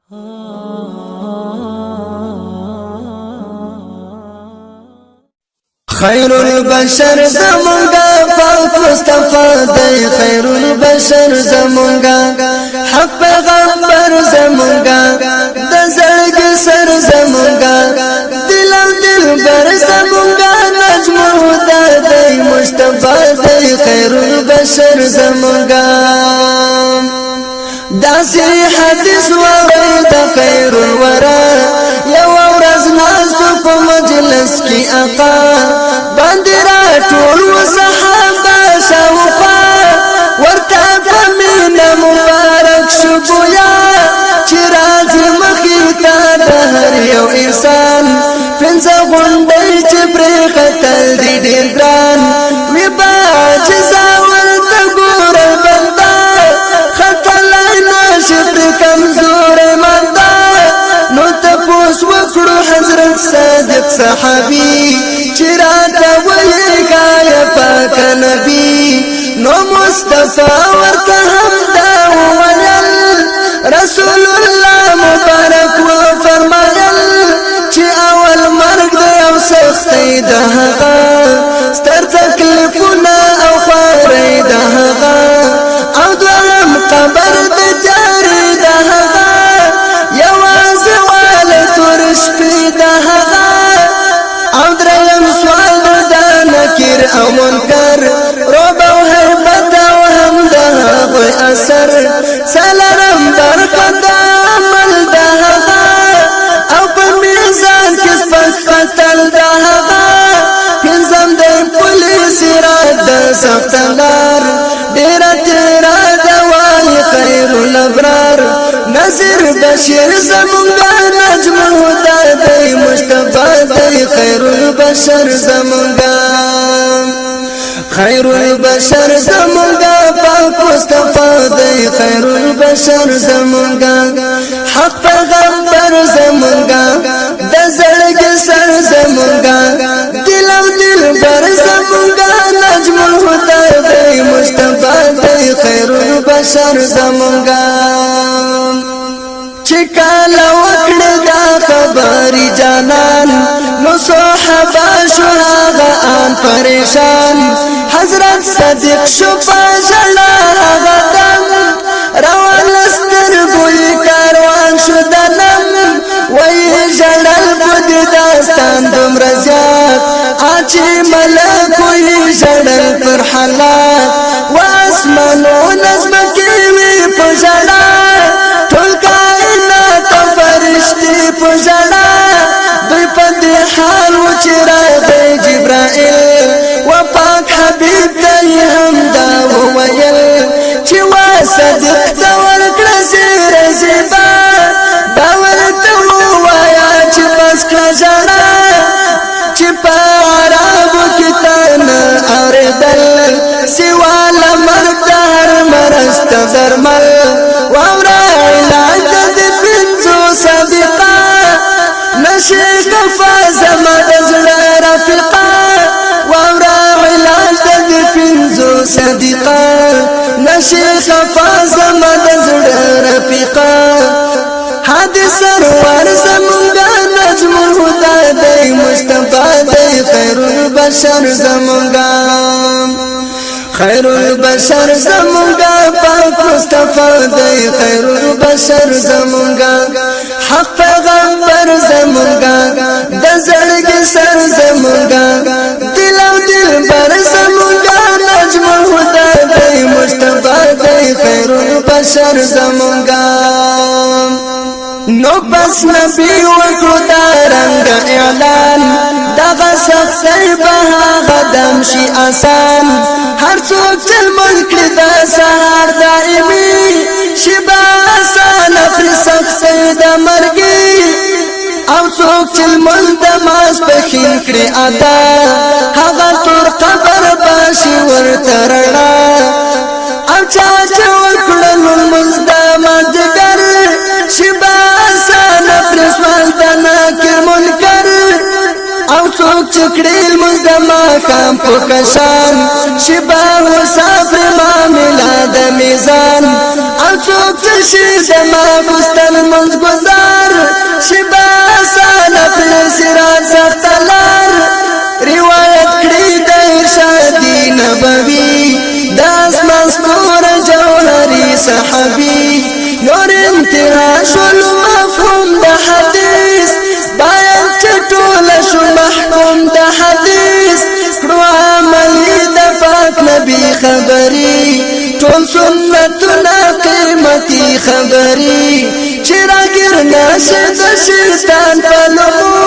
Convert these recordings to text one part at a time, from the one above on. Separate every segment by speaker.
Speaker 1: خير البشر زمونگا پاک مصطفی دی خير البشر زمونگا حق پیغمبر زمونگا د زړګي سر زمونگا دل بر زمونگا نجم الهدى دی مصطفی دی خير البشر زمونگا داسي حدیث ورد خير الورى یو ورځ ناست په مجلس کې آقا باندرا ټول صحابه شوقا ورته پمن مبارک شبویا چراز مخیتا د هر یو انسان پنځه غونډې چې پرې قتل دي ډېر ګران وی با جزا ورته ګور بندا خطل نشد کمزور مندا نو تپوس وکړو حضرت صادق صحابي چراته ویګا یا پاک نبی نو مصطفی ورته همدا ویل رسول الله مبارک و فرمایل چې اول مرګ دی او سختي ده هغه ستر تکلیفونه او خواري ده هغه او دویم قبر د جاري ده هغه یوازې واله تور شپې ده هغه او دریم سوال د نکیر او منکر روب او حیبت او هم ده هغوی اثر سلرم برکت عمل ده هغه او په میزان کې سپک قتل ده هغه پنځم د پولیس رات د سخت لار ډېره تیره ده وایي خیر الابرار نذیر بشیر زمونږه نجم الهدى دی مصطفی دی خیر البشر زمونږه خیر البشر زمونږه پاک مصطفی دی خیر البشر زمونږه حق پیغمبر زمونږه د زړګي سر زمونږه دل او دلبر زمونږه نجم الهدى دی مصطفی دی خیر البشر زمونږه چکالا وکړه دا خبري جانان نو صحابه شو هغه ان پریشان حضرت صدیق شو پاجلا هغه دم روان سترګوي کاروان شو دنم وای جړل بد داستان دومره زیات اچي ملکوي جړل پر حالات واسمانو نظم کې وي پجړا پجړا دوی په دې حال و چې راغی جبرائیل و پاک حبیب ته هم دا وویل چې وا صدیق ته ورکړه زیر زیبا دا ورته ووایه چې بس کړه ژړا چې په عربو کې تا نه اورېدل سوا له مرګ د هر مرض ته درمل واوره علاج د پنځو صدیقه نشي کفا زما د زړه رفیقا واورا علاج د پنځو صدیقه نشي کفا زما د زړه رفیقا حادث سرور زمونږه نجم الهدى دی مصطفی دی خیر البشر زمونږه خیر البشر زمونږه پاک مصطفی دی خیر البشر زمونږه حق پیغمبر زمونږه د زړګي سر زمونږه دل او دلبر زمونږه نجم الهدى دی مصطفی دی خیر البشر زمونږه نو بس نبی وکړو دا رنګ اعلان دغه سختۍ به هغه دم شي آسان هر څوک چې لمونځ کړي د سهار دایمي شي به اسانه پرې سختۍ د مرګي او څوک چې لمونځ د ماسپښین کړي ادا هغه تور قبر به شي ورته رڼا او چا چې وکړل لمونځ د مازدیګر شي به اسانه پرې سوال د ناکر منکر او څوک چې کړي لمونځ د ماښام په کشان شي به مسافر معامله د میزان او څوک چې شي د ماخوستن لمونځ خبري ټول سنتنا قیمتي خبري چراغیر نشه د شیطان پلمو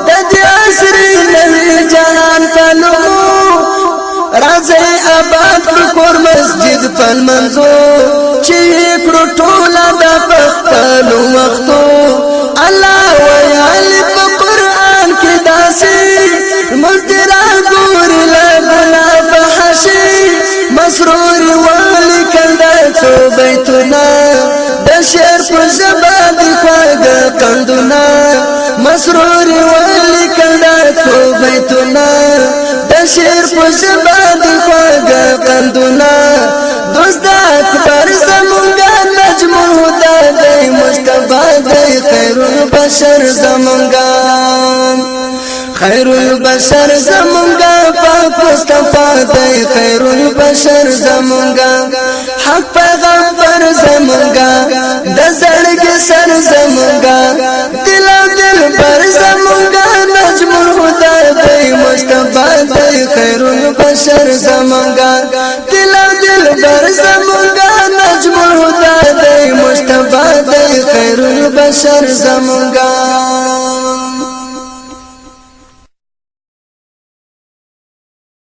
Speaker 1: د دې عصر نوی جهان پلمو راځي آباد کور مسجد پل منزو چې کړو ټوله د پختلو وختو الله ویل په قران کې داسي مزدرا ګور لا بنا فحشي مسرور ولیکل د څو بیتونه د شعر په ژبه د خواږه قندونه مسرور ولیکل د څو بیتونه د شعر په ژبه د خواږه قندونه دوست اکبر زمونږه نجم الهدى دی مجتبی دی خیر البشر زمونږه خیر البشر زمونږه پاک مصطفی دی خیر البشر زمونږه حق پیغمبر زمونږه د زړګي سر زمونږه دل او دل پر زمونږه نجم الهدى دی مجتبی دی خیر البشر زمونږه دل او دل پر زمونږه نجم الهدى دی مجتبی دی خیر البشر زمونږه